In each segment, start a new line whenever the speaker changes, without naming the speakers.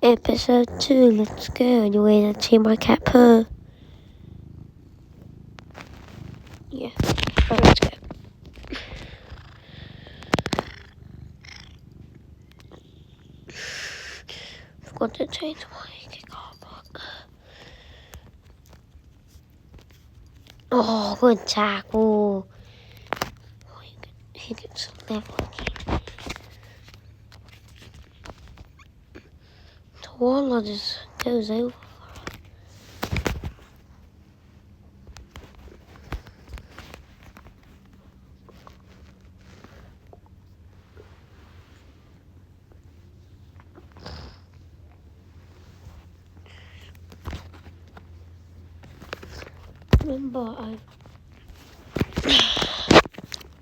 Episode 2, let's go. Anyway, let's see my cat purr. Yeah, alright, let's go. Forgot to change my car park. Oh, good tackle. Oh, he gets level. The wall just goes over.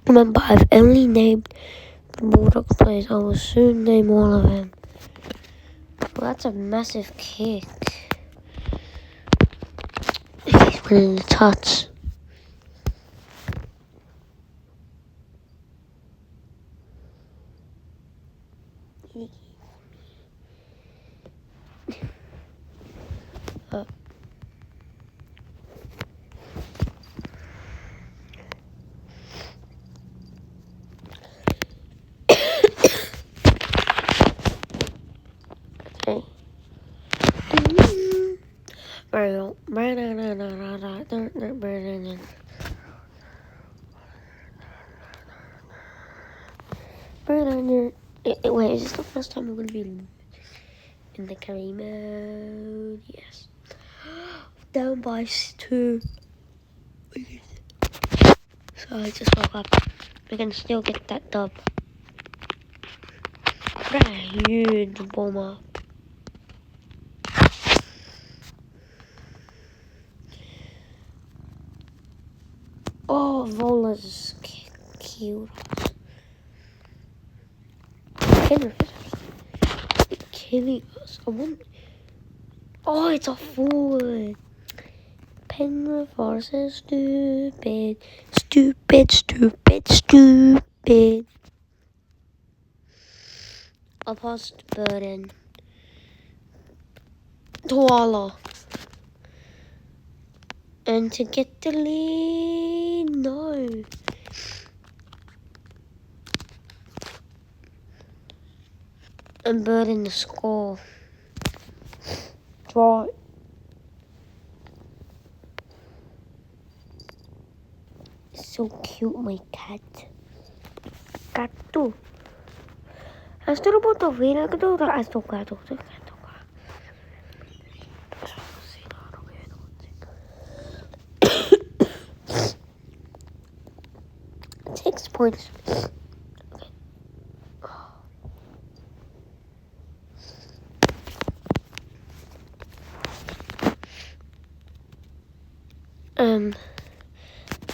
Remember, I've only named the Bulldogs players. I will soon name all of them. Well, that's a massive kick. He's winning the touch. Wait, is this the first time I'm going to be in the carry mode? Yes. Down by 2. So I just woke up. We can still get that dub. Huge bomber. Oh, Vola's killed us. Killing us. Oh, it's a forward. Penrith versus stupid. I'll pass the burden. Tuala. And to get the lead, no. And burden the score. Draw. So cute, my cat. Cat too. Esto lo puedo ver, esto gato. 6 points.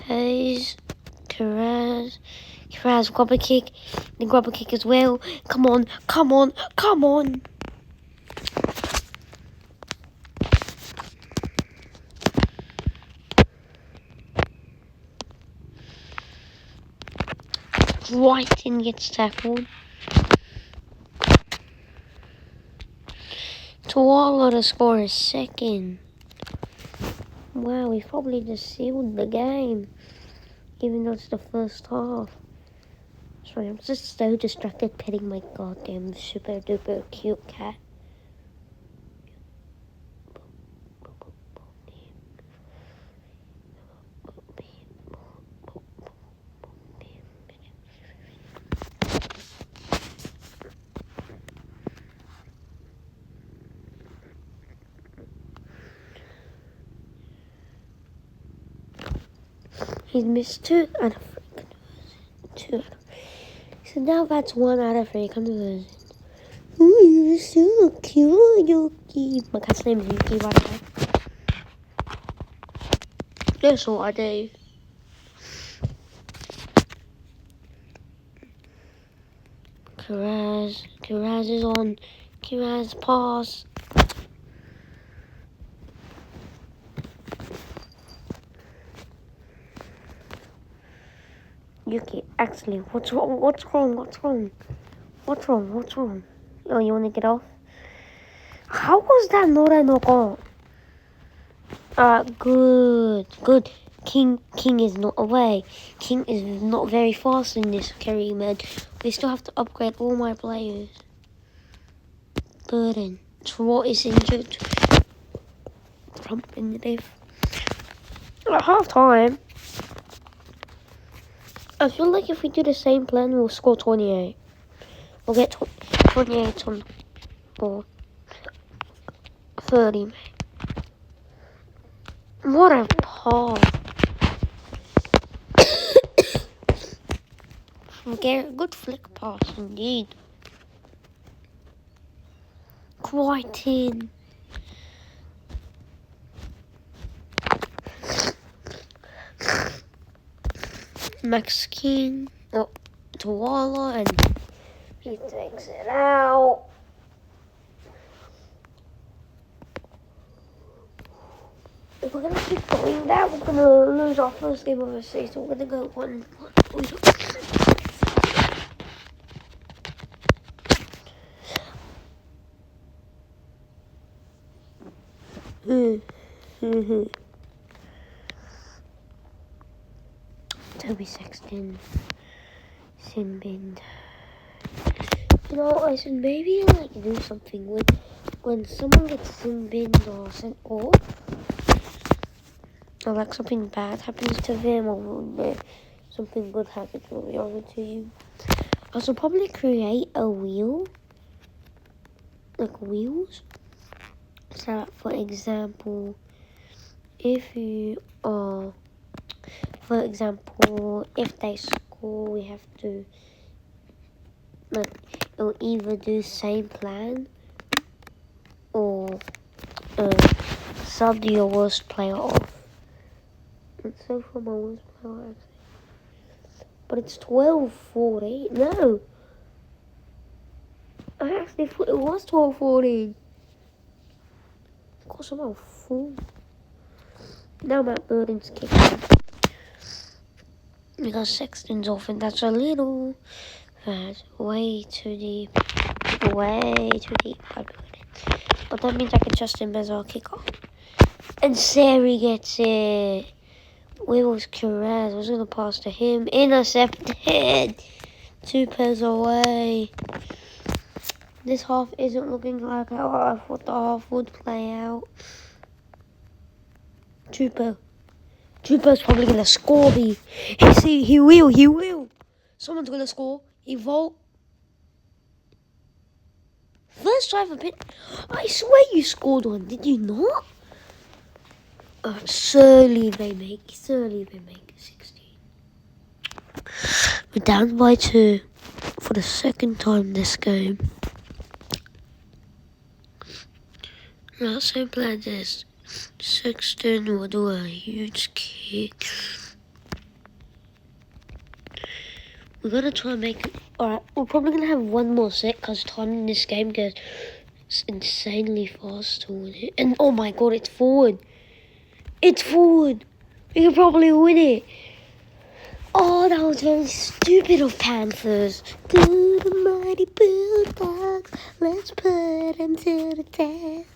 Hayes, Karaz, grab a kick, then grab a kick as well. Come on. Brighton gets tackled. Tuala to score a second. Wow, we probably just sealed the game. Even though it's the first half. Sorry, I'm just so distracted petting my goddamn super duper cute cat. He's missed 2 out of 3 conversions. So now that's 1 out of 3 conversions. Ooh, you're so cute, Yuki. My cat's name is Yuki, by the way. That's what I do. Kiraz is on. Kiraz pass. Yuki, actually, what's wrong? Oh, you wanna get off? How was that not a knock on? Good. King is not away. King is not very fast in this carry mode. We still have to upgrade all my players. Burden. Trot is injured. Trump in the diff. At half time, I feel like if we do the same plan, we'll score 28. We'll get 28 on board. 30. What a pass. Good flick pass indeed. Quite in. Max King to Waller and he takes it out. If we're gonna keep doing that, we're gonna lose our first game of the season. We're gonna go one. Toby Sexton, Sinbind. You know, I said maybe like do something when someone gets Sinbind or sent off, or like something bad happens to them, or something good happens to you. I should probably create a wheel, like wheels. So, for example, if you are. For example, if they score, we have to, like, it'll either do same plan or sub your worst player off. And so far my worst player actually. But it's 12-14. No! I actually thought it was 12-14. Of course I'm a fool. Now Matt Burden's kicking. Because Sexton's off, and that's a little bad. Way too deep. But that means I can trust him as our kicker. And Sari gets it. Where was Kiraz? I was going to pass to him. Intercepted. 2 pairs away. This half isn't looking like how I thought the half would play out. Trooper's probably gonna score me. He will. Someone's gonna score. He vault. First drive a bit. I swear you scored one, did you not? Surely they make 16. We're down by 2 for the second time this game. Now, same plan as Sexton will do a huge kick. We're gonna try and make it. Alright, we're probably gonna have one more set because time in this game goes insanely fast to win it. And oh my god, it's forward. We can probably win it. Oh, that was very stupid of Panthers. Good and mighty Bulldogs, let's put them to the test.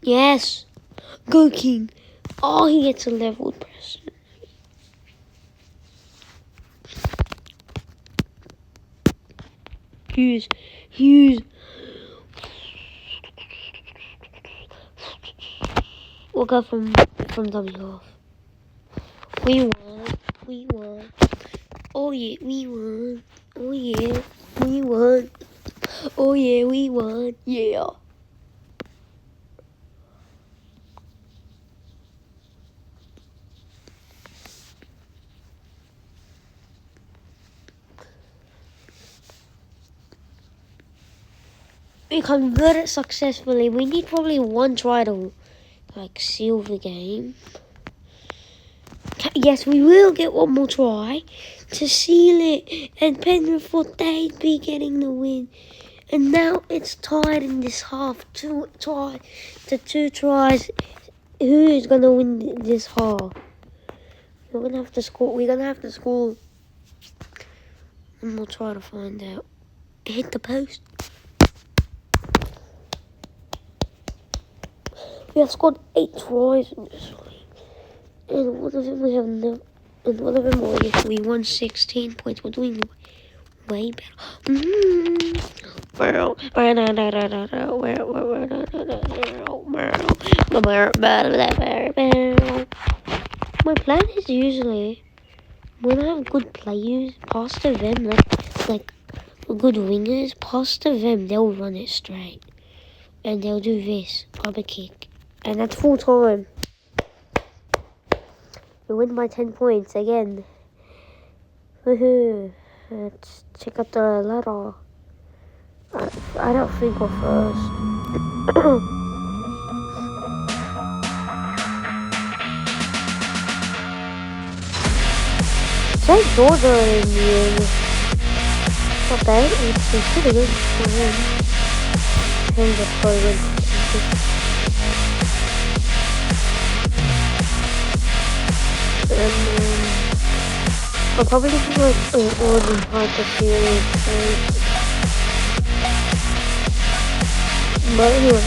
Yes. Go King. Oh, he gets a leveled person. Hughes. We'll go from W off. We won. Oh yeah, we won. Oh yeah, we won. Oh yeah, we won. Yeah. We converted successfully. We need probably one try to like seal the game. Yes, we will get one more try to seal it, and Penrith they'd be getting the win. And now it's tied in this half, 2 tries. Who is gonna win this half? We're gonna have to score. And we'll try to find out. hit the post. We have scored 8 tries in this week. And one of them we have no. And one of them we won 16 points. We're doing way better. My plan is usually when I have good players, pass to them, like good wingers, pass to them, they'll run it straight. And they'll do this, grab a kick. And that's full time. We win by 10 points again. Woohoo. Let's check out the ladder. I don't think we're first. St. Georgia in the end. Not bad. It's pretty good for him. He's a pretty good. I'll probably do like an Origin Hyper series. But anyway,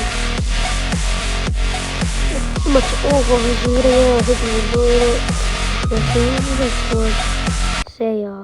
that's much all for this video. I hope you enjoyed it. I'll see you in the next one. See ya.